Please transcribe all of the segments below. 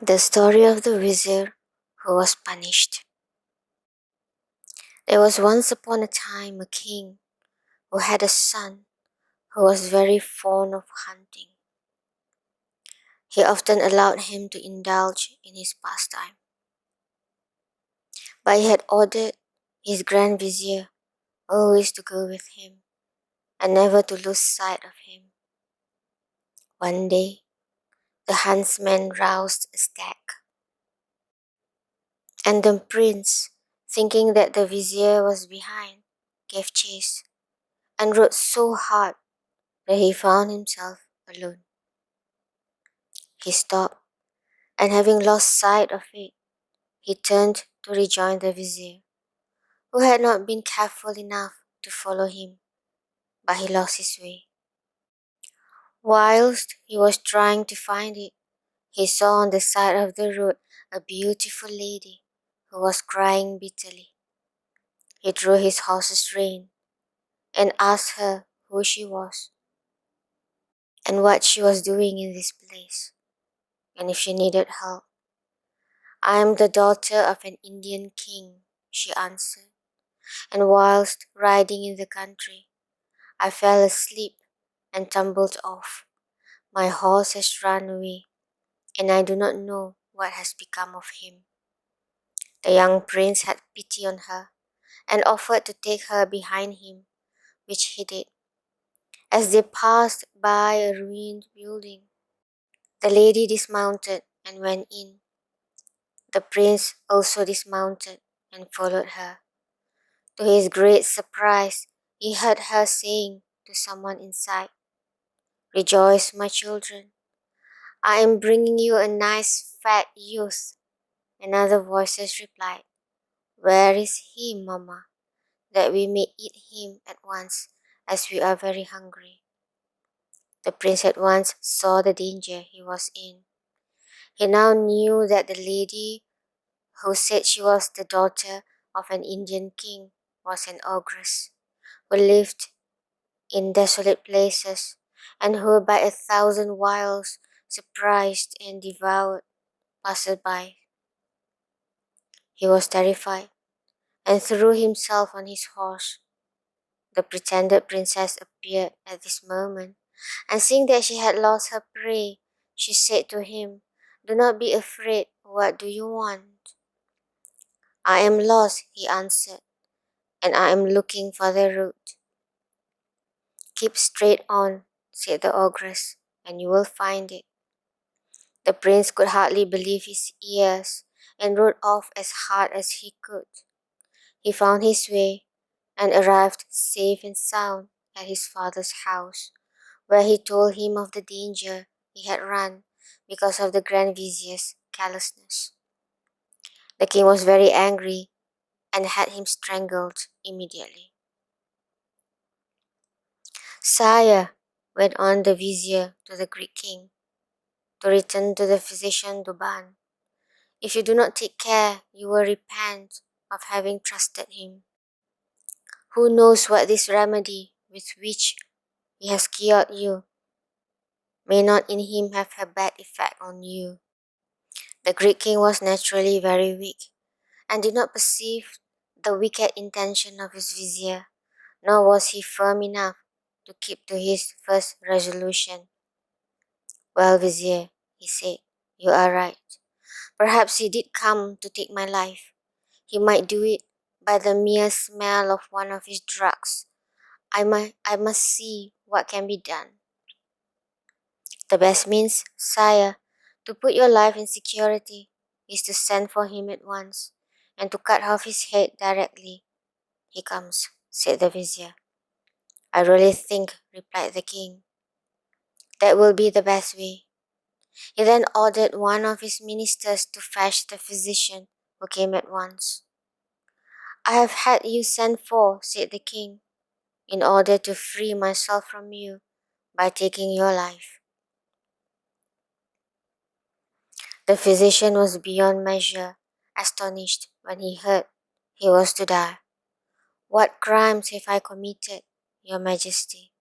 The story of the Vizir who was punished. There was once upon a time a king who had a son who was very fond of hunting. He often allowed him to indulge in his pastime, but he had ordered his grand vizier always to go with him and never to lose sight of him. One day, the huntsman roused a stag, and the prince, thinking that the vizier was behind, gave chase and rode so hard that he found himself alone. He stopped, and having lost sight of it, he turned to rejoin the vizier, who had not been careful enough to follow him, but he lost his way. Whilst he was trying to find it, he saw on the side of the road a beautiful lady who was crying bitterly. He drew his horse's rein and asked her who she was and what she was doing in this place, and if she needed help. "I am the daughter of an Indian king," she answered, "and whilst riding in the country, I fell asleep and tumbled off. My horse has run away, and I do not know what has become of him." The young prince had pity on her and offered to take her behind him, which he did. As they passed by a ruined building, the lady dismounted and went in. The prince also dismounted and followed her. To his great surprise, he heard her saying to someone inside, "Rejoice, my children. I am bringing you a nice fat youth." And other voices replied, "Where is he, Mamma, that we may eat him at once, as we are very hungry?" The prince at once saw the danger he was in. He now knew that the lady who said she was the daughter of an Indian king was an ogress who lived in desolate places, and who by a thousand wiles surprised and devoured passers-by. He was terrified, and threw himself on his horse. The pretended princess appeared at this moment, and seeing that she had lost her prey, she said to him, "Do not be afraid. What do you want?" "I am lost," he answered, "and I am looking for the road." "Keep straight on," said the ogress, "and you will find it." The prince could hardly believe his ears, and rode off as hard as he could. He found his way, and arrived safe and sound at his father's house, where he told him of the danger he had run because of the Grand Vizier's carelessness. The king was very angry and had him strangled immediately. "Sire," went on the vizier to the Greek king, to return to the physician Duban, "if you do not take care, you will repent of having trusted him. Who knows what this remedy with which he has cured you may not in him have a bad effect on you." The Greek king was naturally very weak, and did not perceive the wicked intention of his vizier, nor was he firm enough to keep to his first resolution. "Well, vizier," he said, "you are right. Perhaps he did come to take my life. He might do it by the mere smell of one of his drugs. I must see what can be done." "The best means, sire, to put your life in security is to send for him at once, and to cut off his head directly he comes," said the vizier. "I really think," replied the king, "that will be the best way." He then ordered one of his ministers to fetch the physician, who came at once. "I have had you sent for," said the king, "in order to free myself from you by taking your life." The physician was beyond measure astonished when he heard he was to die. "What crimes have I committed, your majesty?"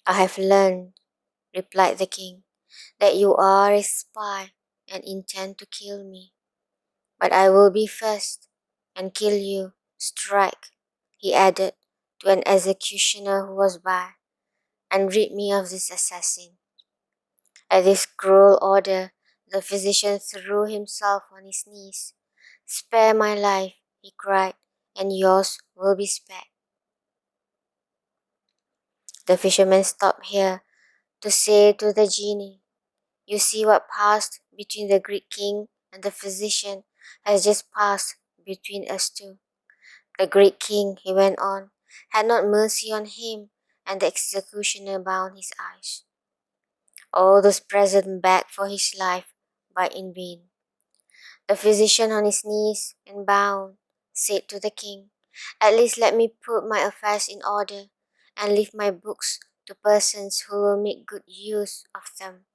"I have learned," replied the king, "that you are a spy, and intend to kill me. But I will be first and kill you. Strike, he added to an executioner who was by, and rid me of this assassin. At this cruel order, the physician threw himself on his knees. Spare my life, he cried, and yours will be spared. The fisherman stopped here to say to the genie, you see what passed between the Greek king and the physician has just passed between us two. The Greek king, he went on, had not mercy on him, and the executioner bound his eyes. All those present begged for his life, but in vain. The physician on his knees and bound said to the king, at least let me put my affairs in order and leave my books to persons who will make good use of them.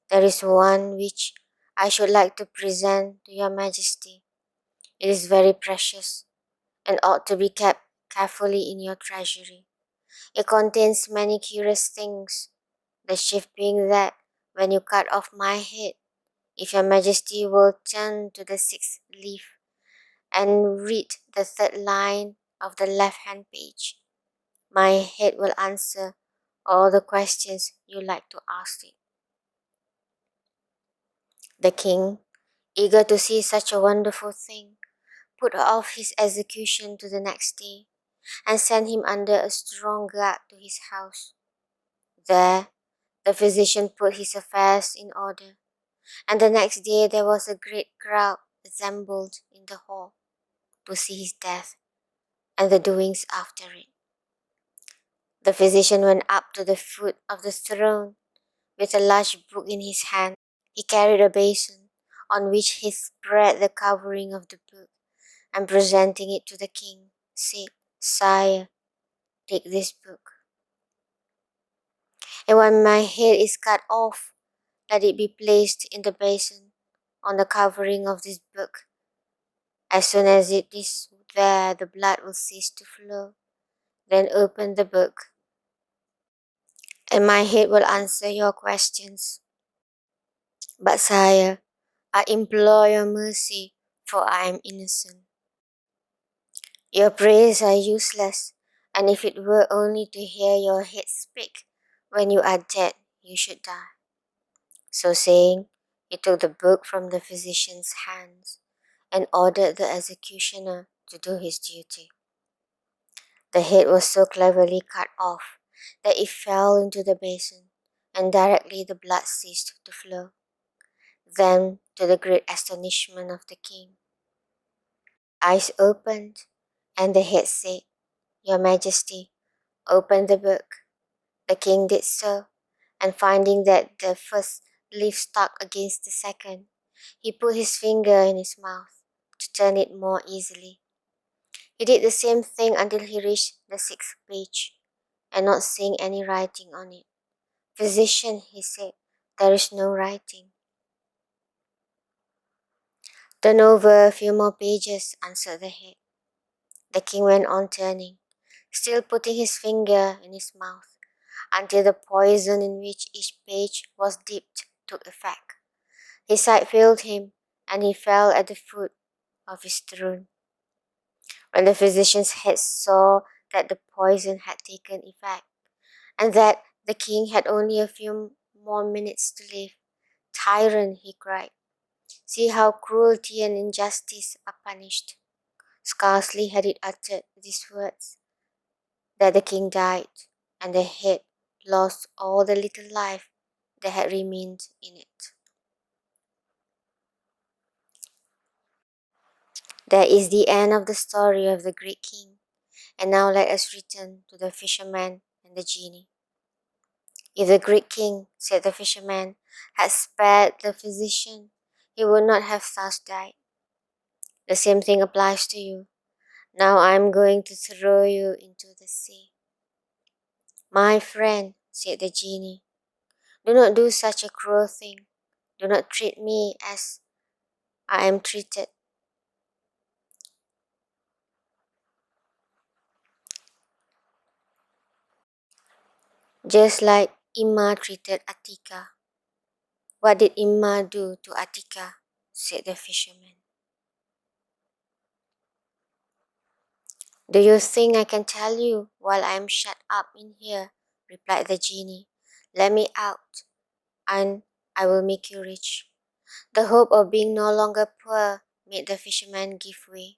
There is one which I should like to present to your majesty. It is very precious and ought to be kept carefully in your treasury. It contains many curious things, the chief being that when you cut off my head, if your majesty will turn to the sixth leaf and read the third line of the left-hand page, my head will answer all the questions you like to ask it. The king, eager to see such a wonderful thing, put off his execution to the next day, and sent him under a strong guard to his house. There, the physician put his affairs in order, and the next day there was a great crowd assembled in the hall to see his death and the doings after it. The physician went up to the foot of the throne with a large book in his hand. He carried a basin on which he spread the covering of the book, and presenting it to the king, said, Sire, take this book. And when my head is cut off, let it be placed in the basin on the covering of this book. As soon as it is there, the blood will cease to flow. Then open the book, and my head will answer your questions. But sire, I implore your mercy, for I am innocent. Your prayers are useless, and if it were only to hear your head speak, when you are dead, you should die. So saying, he took the book from the physician's hands and ordered the executioner to do his duty. The head was so cleverly cut off that it fell into the basin, and directly the blood ceased to flow. Then, to the great astonishment of the king, eyes opened, and the head said, Your Majesty, open the book. The king did so, and finding that the first leaf stuck against the second, he put his finger in his mouth to turn it more easily. He did the same thing until he reached the sixth page, and not seeing any writing on it. Physician, he said, there is no writing. Turn over a few more pages, answered the head. The king went on turning, still putting his finger in his mouth, until the poison in which each page was dipped took effect. His sight failed him, and he fell at the foot of his throne. When the physician's head saw that the poison had taken effect, and that the king had only a few more minutes to live, Tyrant, he cried, see how cruelty and injustice are punished. Scarcely had it uttered these words that the king died, and the head lost all the little life that had remained in it. That is the end of the story of the Greek king. And now let us return to the fisherman and the genie. If the Greek king, said the fisherman, had spared the physician, he would not have thus died. The same thing applies to you. Now I am going to throw you into the sea. My friend, said the genie, do not do such a cruel thing. Do not treat me as I am treated. Just like Ima treated Atika. What did Imma do to Atika? Said the fisherman. Do you think I can tell you while I am shut up in here? Replied the genie. Let me out, and I will make you rich. The hope of being no longer poor made the fisherman give way.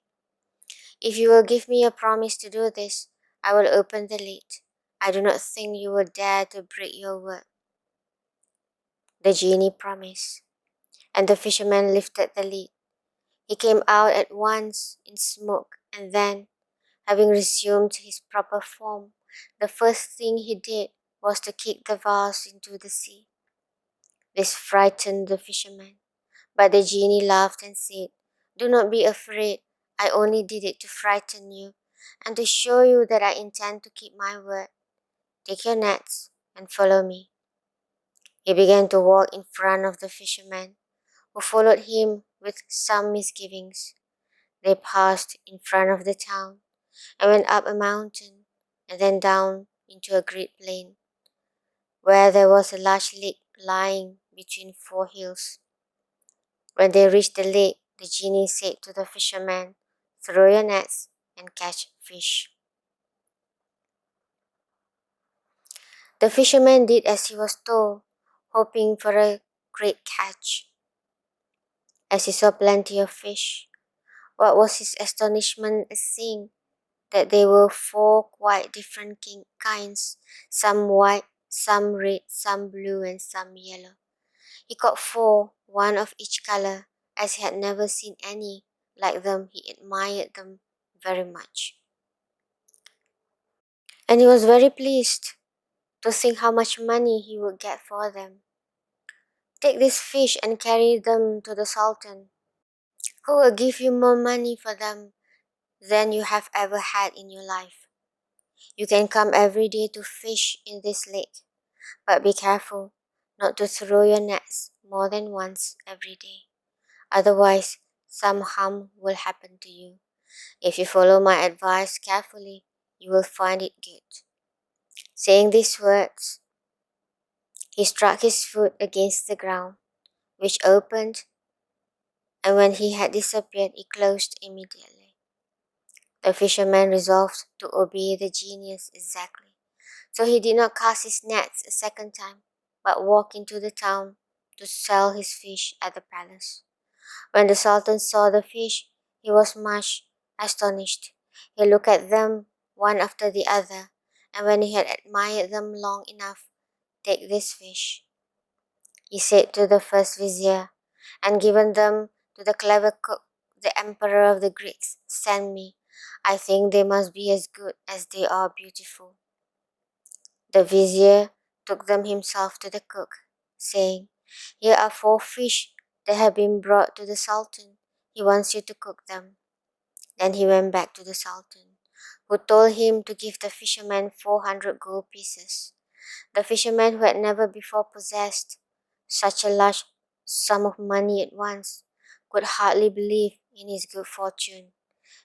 If you will give me a promise to do this, I will open the lid. I do not think you will dare to break your word. The genie promised, and the fisherman lifted the lid. He came out at once in smoke, and then, having resumed his proper form, the first thing he did was to kick the vase into the sea. This frightened the fisherman, but the genie laughed and said, Do not be afraid. I only did it to frighten you, and to show you that I intend to keep my word. Take your nets and follow me. He began to walk in front of the fisherman, who followed him with some misgivings. They passed in front of the town, and went up a mountain, and then down into a great plain, where there was a large lake lying between four hills. When they reached the lake, the genie said to the fisherman, Throw your nets and catch fish. The fisherman did as he was told, hoping for a great catch. As he saw plenty of fish, what was his astonishment at seeing that they were four quite different kinds, some white, some red, some blue, and some yellow. He caught four, one of each color, as he had never seen any like them. He admired them very much. And he was very pleased to think how much money he would get for them. Take these fish and carry them to the Sultan, who will give you more money for them than you have ever had in your life. You can come every day to fish in this lake, but be careful not to throw your nets more than once every day. Otherwise, some harm will happen to you. If you follow my advice carefully, you will find it good. Saying these words, he struck his foot against the ground, which opened, and when he had disappeared, it closed immediately. The fisherman resolved to obey the genius exactly. So he did not cast his nets a second time, but walked into the town to sell his fish at the palace. When the Sultan saw the fish, he was much astonished. He looked at them one after the other, and when he had admired them long enough, Take this fish, he said to the first vizier, and given them to the clever cook, the emperor of the Greeks, send me. I think they must be as good as they are beautiful. The vizier took them himself to the cook, saying, Here are four fish that have been brought to the Sultan. He wants you to cook them. Then he went back to the Sultan, who told him to give the fisherman 400 gold pieces. The fisherman, who had never before possessed such a large sum of money at once, could hardly believe in his good fortune.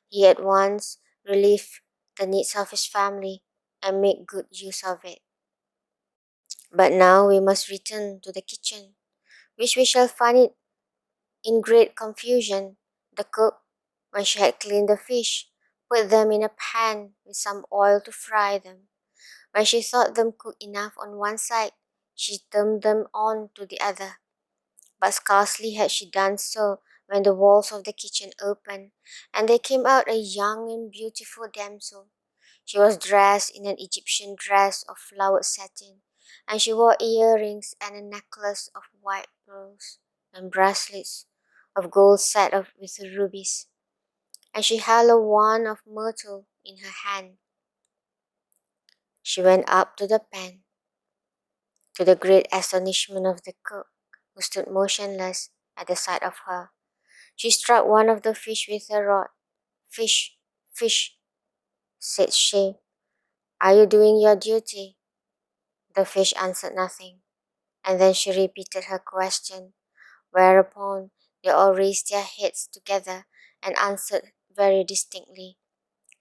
He at once relieved the needs of his family and made good use of it. But now we must return to the kitchen, which we shall find it in great confusion. The cook, when she had cleaned the fish, put them in a pan with some oil to fry them. When she thought them cooked enough on one side, she turned them on to the other. But scarcely had she done so when the walls of the kitchen opened, and there came out a young and beautiful damsel. She was dressed in an Egyptian dress of flowered satin, and she wore earrings and a necklace of white pearls, and bracelets of gold set off with rubies, and she held a wand of myrtle in her hand. She went up to the pan, to the great astonishment of the cook, who stood motionless at the sight of her. She struck one of the fish with her rod. Fish, fish, said she, are you doing your duty? The fish answered nothing, and then she repeated her question, whereupon they all raised their heads together and answered very distinctly,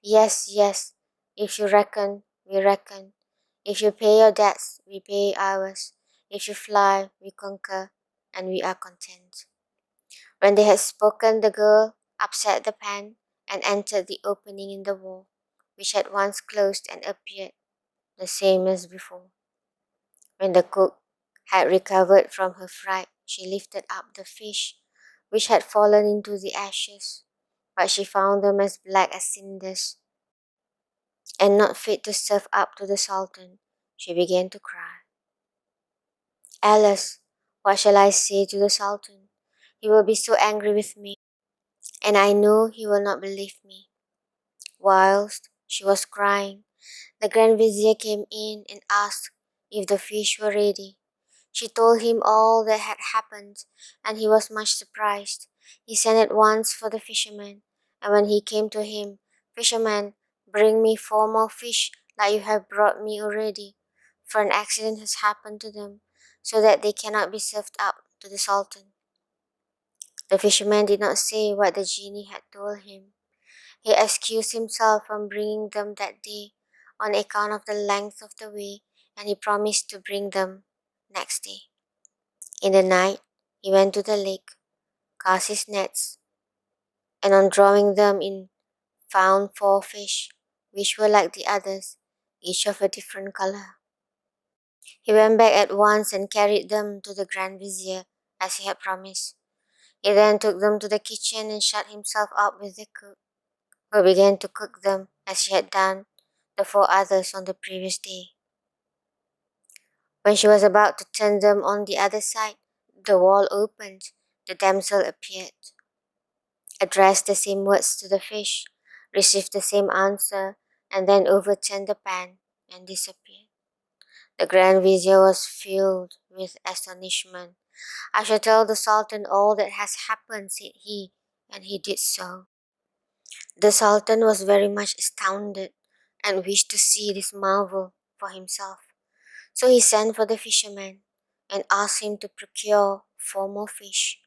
Yes, yes, if you reckon, we reckon. If you pay your debts, we pay ours. If you fly, we conquer. and we are content." When they had spoken, the girl upset the pan and entered the opening in the wall, which had once closed and appeared the same as before. When the cook had recovered from her fright, she lifted up the fish, which had fallen into the ashes, but she found them as black as cinders and not fit to serve up to the Sultan. She began to cry. "Alas, what shall I say to the Sultan? He will be so angry with me, and I know he will not believe me." Whilst she was crying, the Grand Vizier came in and asked if the fish were ready. She told him all that had happened, and he was much surprised. He sent at once for the fisherman, and when he came to him, "Fisherman, bring me 4 more fish like you have brought me already, for an accident has happened to them, so that they cannot be served up to the Sultan." The fisherman did not say what the genie had told him. He excused himself from bringing them that day on account of the length of the way, and he promised to bring them next day. In the night, he went to the lake, cast his nets, and on drawing them in, found 4 fish, which were like the others, each of a different color. He went back at once and carried them to the Grand Vizier, as he had promised. He then took them to the kitchen and shut himself up with the cook, who began to cook them as she had done the 4 others on the previous day. When she was about to turn them on the other side, the wall opened. The damsel appeared, addressed the same words to the fish, received the same answer, and then overturned the pan and disappeared. The Grand Vizier was filled with astonishment. "I shall tell the Sultan all that has happened," said he, and he did so. The Sultan was very much astounded and wished to see this marvel for himself. So he sent for the fisherman and asked him to procure 4 more fish.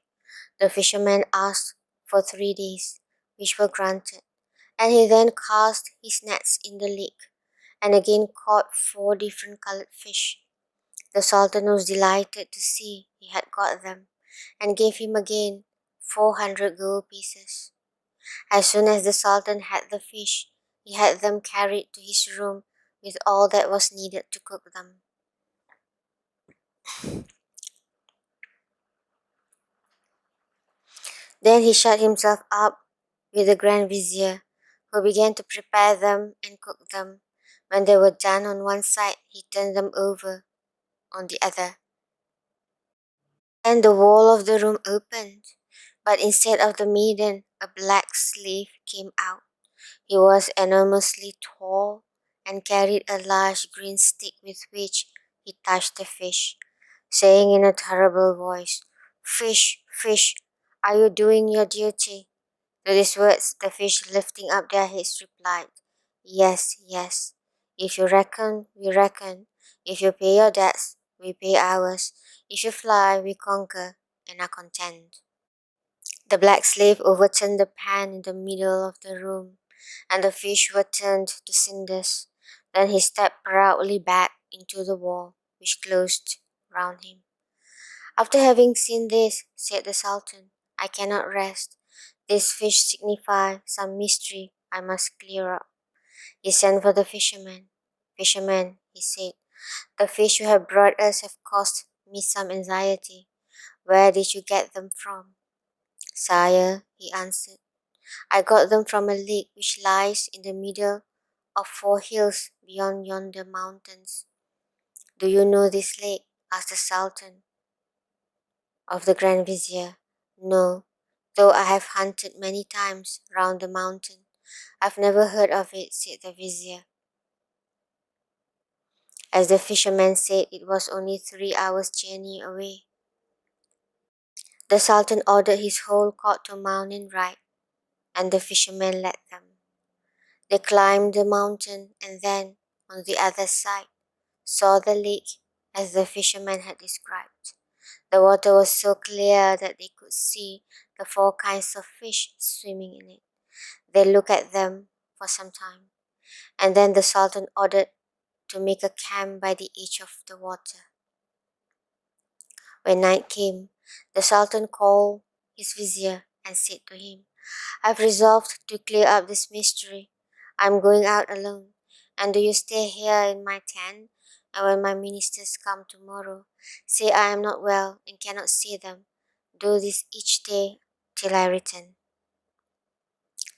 The fisherman asked for 3 days, which were granted, and he then cast his nets in the lake and again caught 4 different colored fish. The Sultan was delighted to see he had got them and gave him again 400 gold pieces. As soon as the Sultan had the fish, he had them carried to his room with all that was needed to cook them. Then he shut himself up with the Grand Vizier, who began to prepare them and cook them. When they were done on one side, he turned them over on the other. And the wall of the room opened, but instead of the maiden, a black slave came out. He was enormously tall and carried a large green stick with which he touched the fish, saying in a terrible voice, "Fish, fish, are you doing your duty?" To these words, the fish, lifting up their heads, replied, "Yes, yes. If you reckon, we reckon. If you pay your debts, we pay ours. If you fly, we conquer and are content." The black slave overturned the pan in the middle of the room, and the fish were turned to cinders. Then he stepped proudly back into the wall, which closed round him. "After having seen this," said the Sultan, "I cannot rest. These fish signify some mystery I must clear up." He sent for the fisherman. "Fisherman," he said, "the fish you have brought us have caused me some anxiety. Where did you get them from?" "Sire," he answered, "I got them from a lake which lies in the middle of 4 hills beyond yonder mountains." "Do you know this lake?" asked the Sultan of the Grand Vizier. "No, though I have hunted many times round the mountain. I've never heard of it," said the Vizier. As the fisherman said, it was only 3 hours' journey away. The Sultan ordered his whole court to mount and ride, and the fisherman led them. They climbed the mountain and then, on the other side, saw the lake as the fisherman had described. The water was so clear that they could see the 4 kinds of fish swimming in it. They looked at them for some time, and then the Sultan ordered to make a camp by the edge of the water. When night came, The Sultan called his vizier and said to him, I've resolved to clear up this mystery. I'm going out alone, and do you stay here in my tent? And when my ministers come tomorrow, say I am not well and cannot see them. Do this each day till I return.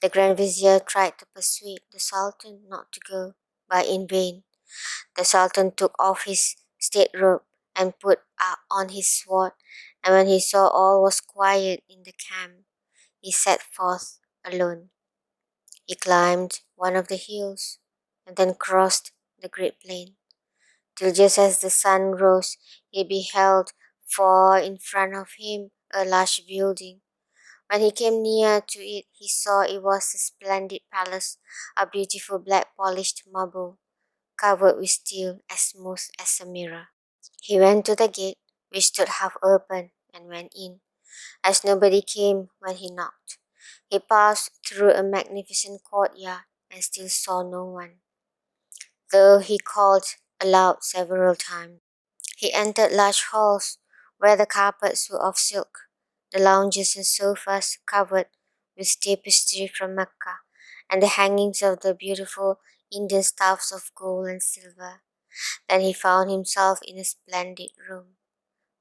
The Grand Vizier tried to persuade the Sultan not to go, but in vain. The Sultan took off his state robe and put on his sword, and when he saw all was quiet in the camp, he set forth alone. He climbed one of the hills and then crossed the great plain, till just as the sun rose, he beheld far in front of him a large building. When he came near to it, he saw it was a splendid palace of beautiful black polished marble, covered with steel as smooth as a mirror. He went to the gate, which stood half open, and went in, as nobody came when he knocked. He passed through a magnificent courtyard and still saw no one, though he called aloud several times. He entered large halls where the carpets were of silk, the lounges and sofas covered with tapestry from Mecca, and the hangings of the beautiful Indian stuffs of gold and silver. Then he found himself in a splendid room,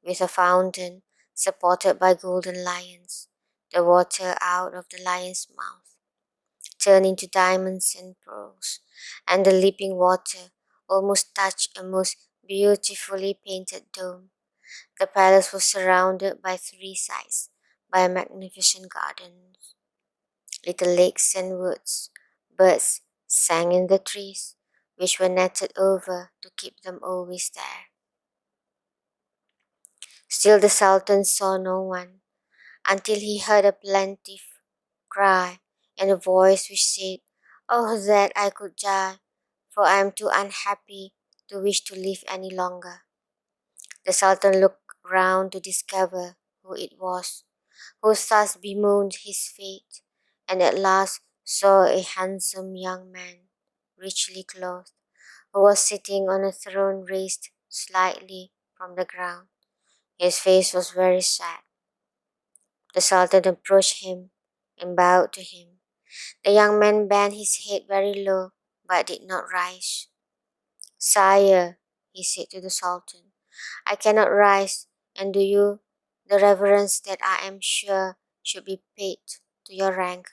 with a fountain supported by golden lions, the water out of the lion's mouth turned into diamonds and pearls, and the leaping water almost touched a most beautifully painted dome. The palace was surrounded by three sides by a magnificent garden, little lakes and woods. Birds sang in the trees, which were netted over to keep them always there. Still the Sultan saw no one, until he heard a plaintive cry and a voice which said, Oh, that I could die, for I am too unhappy to wish to live any longer. The Sultan looked round to discover who it was, who thus bemoaned his fate, and at last saw a handsome young man, richly clothed, who was sitting on a throne raised slightly from the ground. His face was very sad. The Sultan approached him and bowed to him. The young man bent his head very low, but did not rise. Sire, he said to the Sultan, I cannot rise, and do you the reverence that I am sure should be paid to your rank.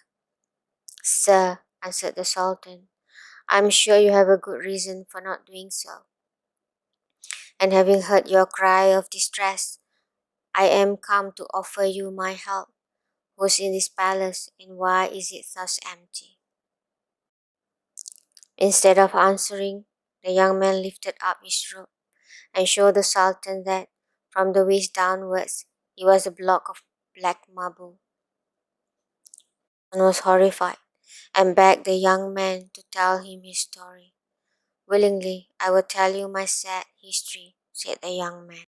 Sir, answered the Sultan, I am sure you have a good reason for not doing so, and having heard your cry of distress, I am come to offer you my help. Who's in this palace, and why is it thus empty? Instead of answering, the young man lifted up his robe and showed the Sultan that, from the waist downwards, he was a block of black marble. The Sultan was horrified and begged the young man to tell him his story. Willingly, I will tell you my sad history, said the young man.